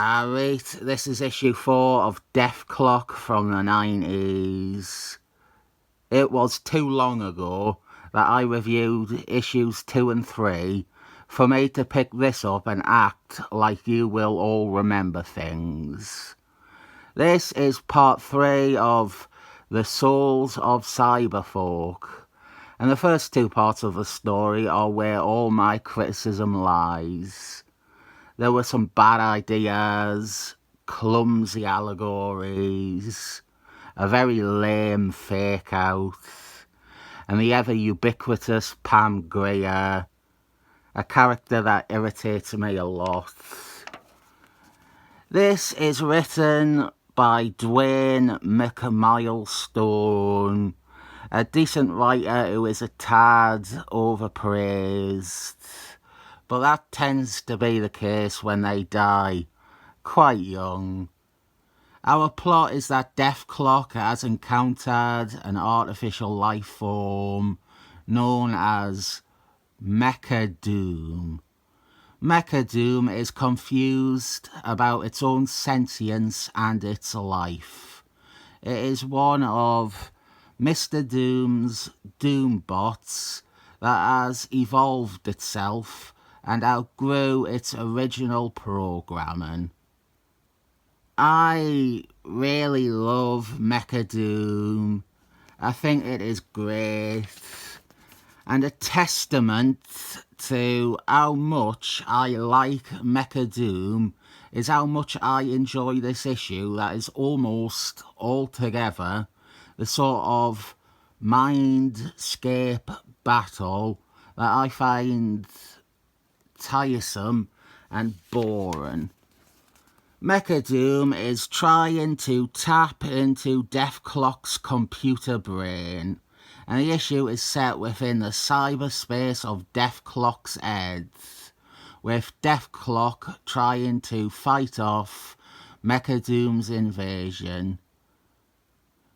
Right, this is issue 4 of Deathlok from the 90s. It was too long ago that I reviewed issues 2 and 3 for me to pick this up and act like you will all remember things. This is part 3 of The Souls of Cyberfolk, and the first 2 parts of the story are where all my criticism lies. There were some bad ideas, clumsy allegories, a very lame fake out, and the ever ubiquitous Pam Grier, a character that irritates me a lot. This is written by Dwayne McMilestone, a decent writer who is a tad overpraised. But that tends to be the case when they die quite young. Our plot is that Deathlok has encountered an artificial life form known as Mechadoom. Mechadoom is confused about its own sentience and its life. It is one of Mr. Doom's Doom bots that has evolved itself and outgrew its original programming. I really love Mechadoom. I think it is great, and a testament to how much I like Mechadoom is how much I enjoy this issue that is almost altogether the sort of mindscape battle that I find tiresome and boring. Mechadoom is trying to tap into Deathlok's computer brain, and the issue is set within the cyberspace of Deathlok's head, with Deathlok trying to fight off Mechadoom's invasion.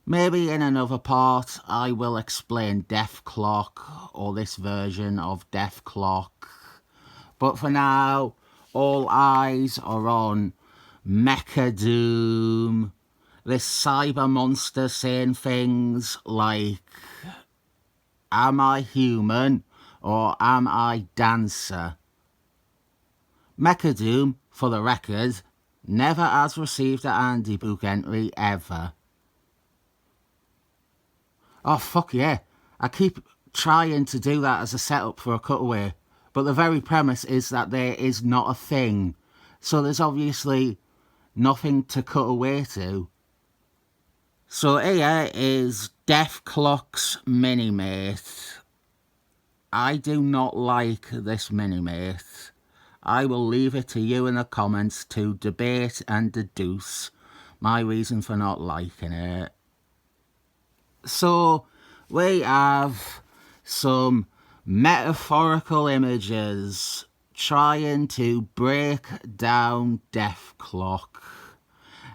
Maybe in another part I will explain Deathlok, or this version of Deathlok. But for now, all eyes are on Mechadoom, this cyber monster saying things like, "Am I human or am I dancer?" Mechadoom, for the record, never has received an Andy book entry ever. Oh fuck yeah, I keep trying to do that as a setup for a cutaway, but the very premise is that there is not a thing, so there's obviously nothing to cut away to. So here is Deathlok's mini-mate. I do not like this mini-mate. I will leave it to you in the comments to debate and deduce my reason for not liking it. So we have some metaphorical images trying to break down Deathlok,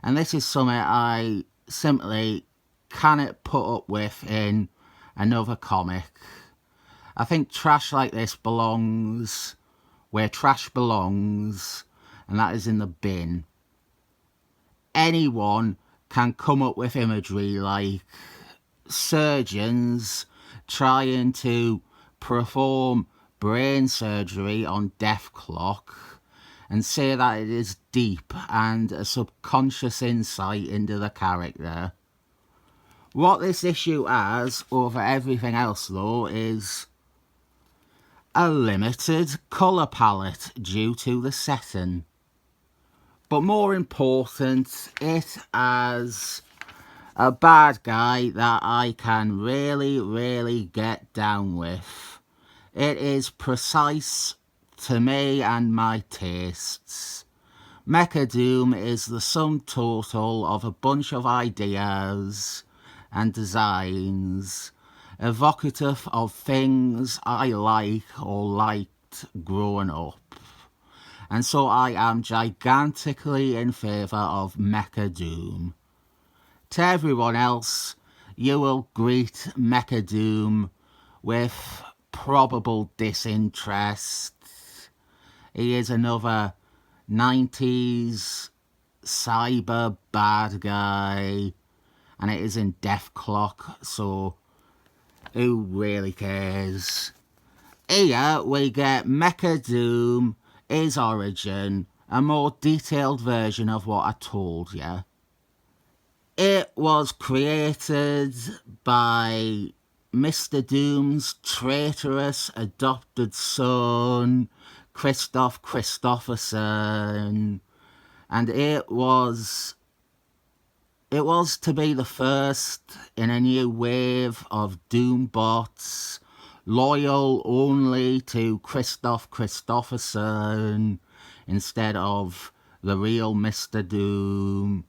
and this is something I simply cannot put up with in another comic. I think trash like this belongs where trash belongs, and that is in the bin. Anyone can come up with imagery like surgeons trying to perform brain surgery on Deathlok and say that it is deep and a subconscious insight into the character. What this issue has over everything else though is a limited colour palette due to the setting. But more important, it has a bad guy that I can really get down with. It is precise to me and my tastes. Mechadoom is the sum total of a bunch of ideas and designs evocative of things I like or liked growing up. And so I am gigantically in favour of Mechadoom. To everyone else, you will greet Mechadoom with probable disinterest. He is another 90s cyber bad guy, and it is in Deathlok, so who really cares? Here we get Mechadoom, his origin, a more detailed version of what I told you. It was created by Mr. Doom's traitorous adopted son, Christopherson, and it was to be the first in a new wave of Doom bots, loyal only to Christopherson instead of the real Mr. Doom.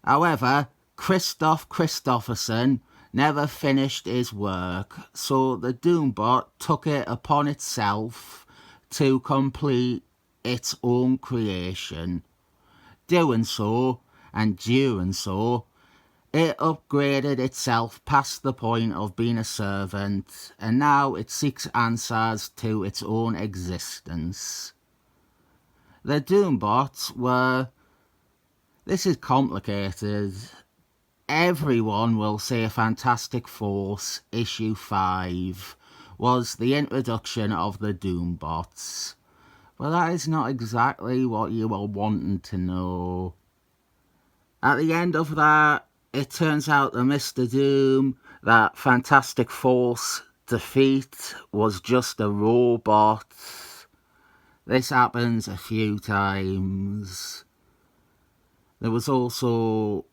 However, Christopherson never finished his work, so the Doombot took it upon itself to complete its own creation. Doing so, and during so, it upgraded itself past the point of being a servant, and now it seeks answers to its own existence. The Doombots were... This is complicated. Everyone will say Fantastic Force issue 5 was the introduction of the Doombots, but that is not exactly what you were wanting to know. At the end of that, it turns out that Mr. Doom, that Fantastic Force defeat, was just a robot. This happens a few times. There was also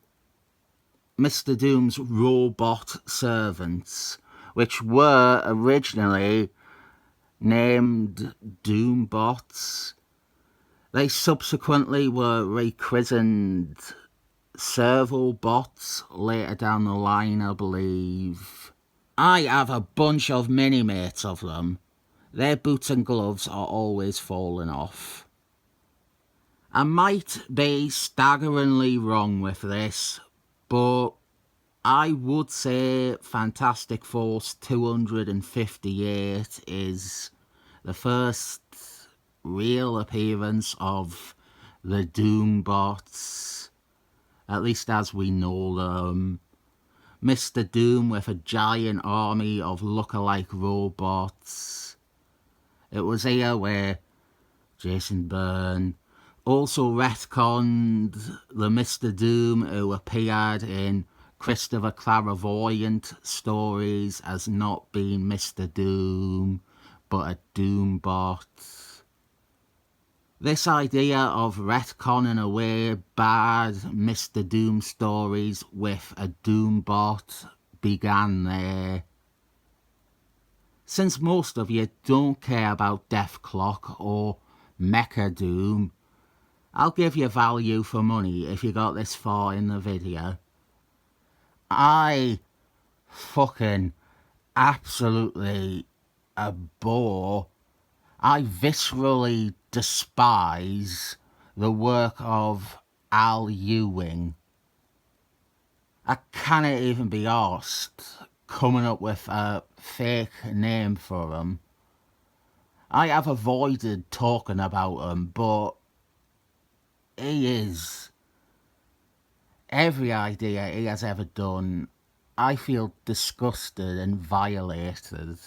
Mr. Doom's robot servants, which were originally named Doombots. They subsequently were rechristened Servobots later down the line, I believe. I have a bunch of mini-mates of them. Their boots and gloves are always falling off. I might be staggeringly wrong with this, but I would say Fantastic Force 258 is the first real appearance of the Doombots, at least as we know them. Mr. Doom with a giant army of look-alike robots. It was here where Jason Byrne also retconned the Mr. Doom who appeared in Christopher Clairvoyant stories as not being Mr. Doom, but a Doombot. This idea of retconning away bad Mr. Doom stories with a Doombot began there. Since most of you don't care about Deathlok or Mechadoom, I'll give you value for money if you got this far in the video. I fucking absolutely abhor, I viscerally despise the work of Al Ewing. I cannot even be arsed coming up with a fake name for him. I have avoided talking about him, but he is. Every idea he has ever done, I feel disgusted and violated.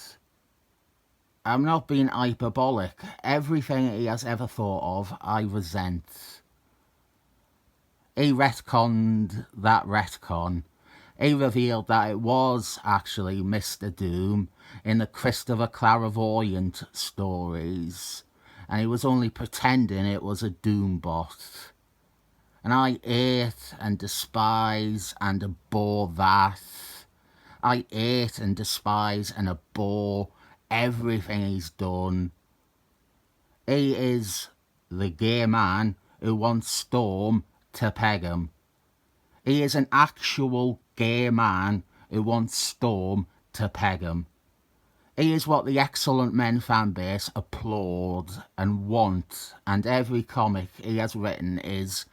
I'm not being hyperbolic. Everything he has ever thought of, I resent. He retconned that retcon. He revealed that it was actually Mr. Doom in the Christopher Clairvoyant stories, and he was only pretending it was a Doombot. And I hate and despise and abhor that. I hate and despise and abhor everything he's done. He is the gay man who wants Storm to peg him. He is an actual gay man who wants Storm to peg him. He is what the Excellent Men fanbase applaud and want, and every comic he has written is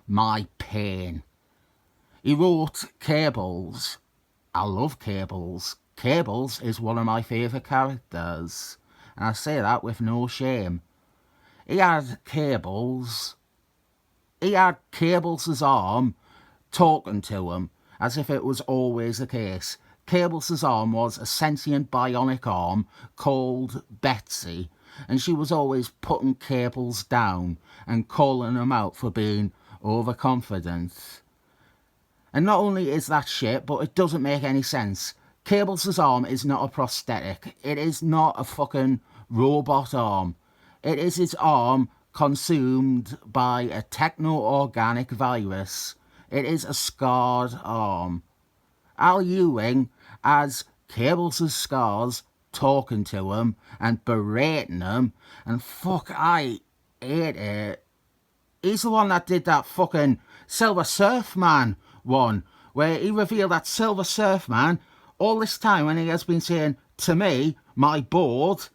my pain. He wrote Cables. I love Cables. Cables is one of my favourite characters, and I say that with no shame. He had Cables he had Cables' arm talking to him, as if it was always the case. Cables' arm was a sentient bionic arm called Betsy, and she was always putting Cables down and calling him out for being overconfident. And not only is that shit, but it doesn't make any sense. Cables' arm is not a prosthetic. It is not a fucking robot arm. It is his arm consumed by a techno-organic virus. It is a scarred arm. Al Ewing has Cables' scars talking to him and berating him, and fuck, I hate it. He's the one that did that fucking Silver Surf Man one, where he revealed that Silver Surf Man, all this time when he has been saying, to me, my board,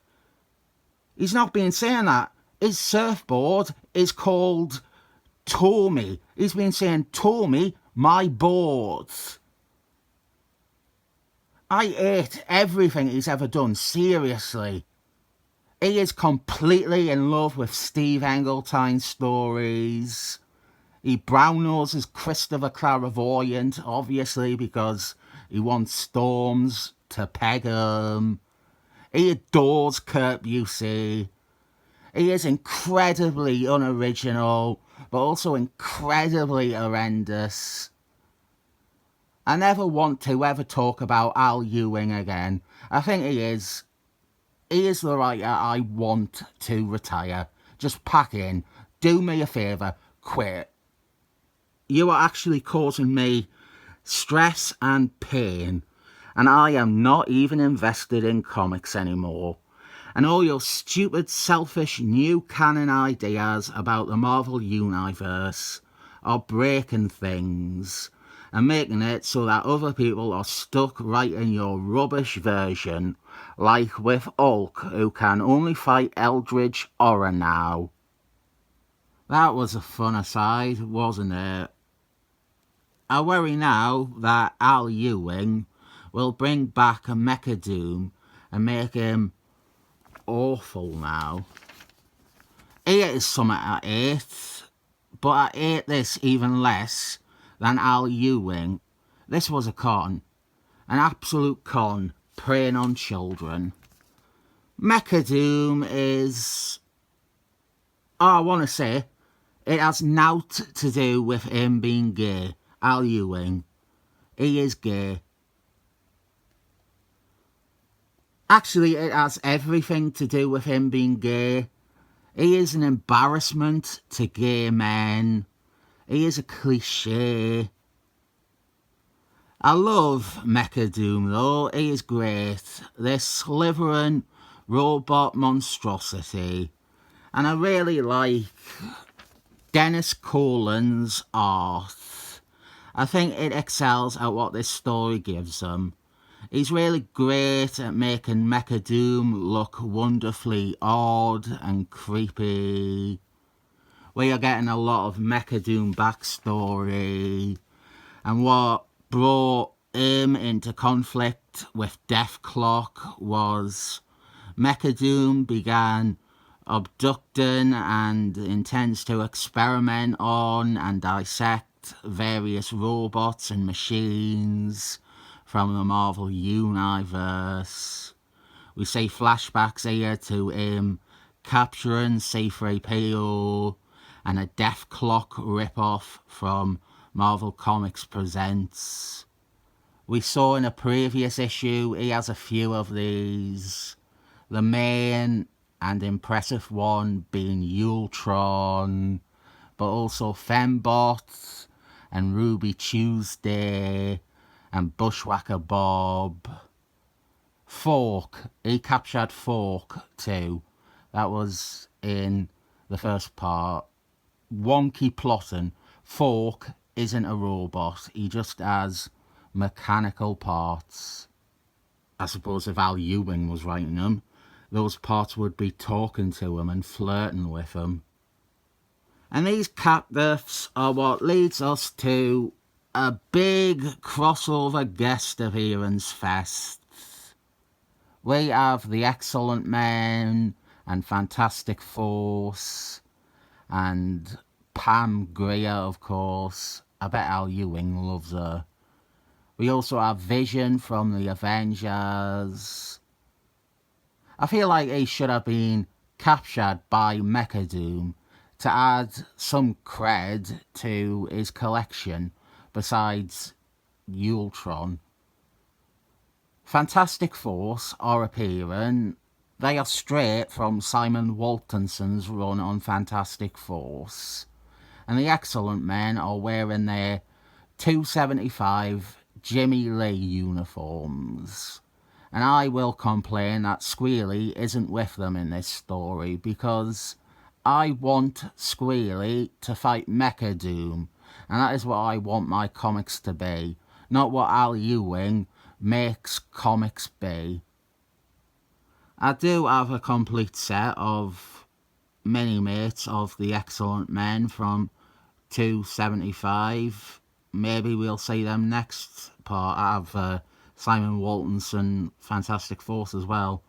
he's not been saying that. His surfboard is called Tommy. He's been saying, Tommy, my board. I hate everything he's ever done, seriously. He is completely in love with Steve Engletine's stories. He brown-noses Christopher Clairvoyant, obviously, because he wants Storms to peg him. He adores Kurt Busey. He is incredibly unoriginal, but also incredibly horrendous. I never want to ever talk about Al Ewing again. I think he is the writer I want to retire. Just pack in. Do me a favour. Quit. You are actually causing me stress and pain, and I am not even invested in comics anymore. And all your stupid, selfish, new canon ideas about the Marvel Universe are breaking things and making it so that other people are stuck writing your rubbish version, like with Hulk, who can only fight Eldritch Horror now. That was a fun aside, wasn't it? I worry now that Al Ewing will bring back a Mechadoom and make him awful now. Here is something I hate, but I hate this even less than Al Ewing. This was a con. An absolute con, preying on children. Mechadoom is... I want to say, it has naught to do with him being gay. Al Ewing. He is gay. Actually, it has everything to do with him being gay. He is an embarrassment to gay men. He is a cliche. I love Mechadoom though, he is great. This slithering robot monstrosity. And I really like Dennis Colan's art. I think it excels at what this story gives him. He's really great at making Mechadoom look wonderfully odd and creepy. We are getting a lot of Mechadoom backstory, and what brought him into conflict with Deathlok was Mechadoom began abducting and intends to experiment on and dissect various robots and machines from the Marvel Universe. We see flashbacks here to him capturing C-3PO and a Deathlok ripoff from Marvel Comics Presents. We saw in a previous issue he has a few of these. The main and impressive one being Ultron, but also Fembot and Ruby Tuesday and Bushwhacker Bob. Fork, he captured Fork too. That was in the first part. Wonky plotting. Fork isn't a robot, he just has mechanical parts. I suppose if Al Ewing was writing them, those parts would be talking to him and flirting with him. And these captives are what leads us to a big crossover guest appearance fest. We have the Excellent Men and Fantastic Force and Pam Grier, of course. I bet Al Ewing loves her. We also have Vision from the Avengers. I feel like he should have been captured by Mechadoom to add some cred to his collection besides Ultron. Fantastic Force are appearing. They are straight from Simon Waltonson's run on Fantastic Force. And the Excellent Men are wearing their 275 Jimmy Lee uniforms. And I will complain that Squealy isn't with them in this story because I want Squealy to fight Mechadoom. And that is what I want my comics to be, not what Al Ewing makes comics be. I do have a complete set of mini-mates of the Excellent Men from 275. Maybe we'll see them next part. I have Simon Waltonson Fantastic Force as well.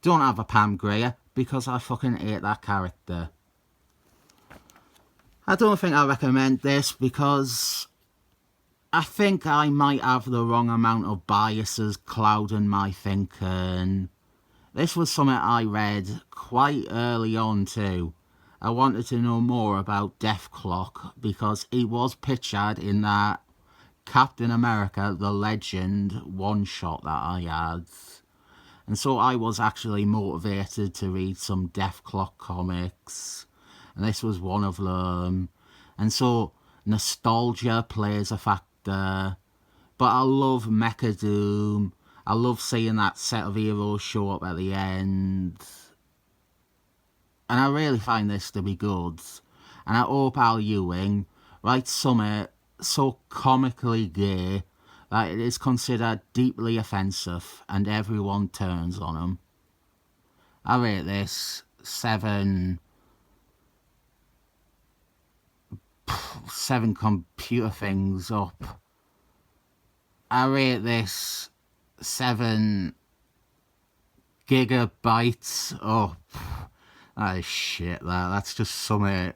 Don't have a Pam Grier because I fucking hate that character. I don't think I recommend this because I think I might have the wrong amount of biases clouding my thinking. This was something I read quite early on too. I wanted to know more about Deathlok because he was pictured in that Captain America The Legend one-shot that I had. And so I was actually motivated to read some Deathlok comics. And this was one of them. And so nostalgia plays a factor. But I love Mechadoom. I love seeing that set of heroes show up at the end. And I really find this to be good. And I hope Al Ewing writes something so comically gay that it is considered deeply offensive and everyone turns on him. I rate this 7 computer things up. I rate this 7 gigabytes up. That is shit, that's just something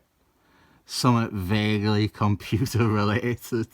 vaguely computer related.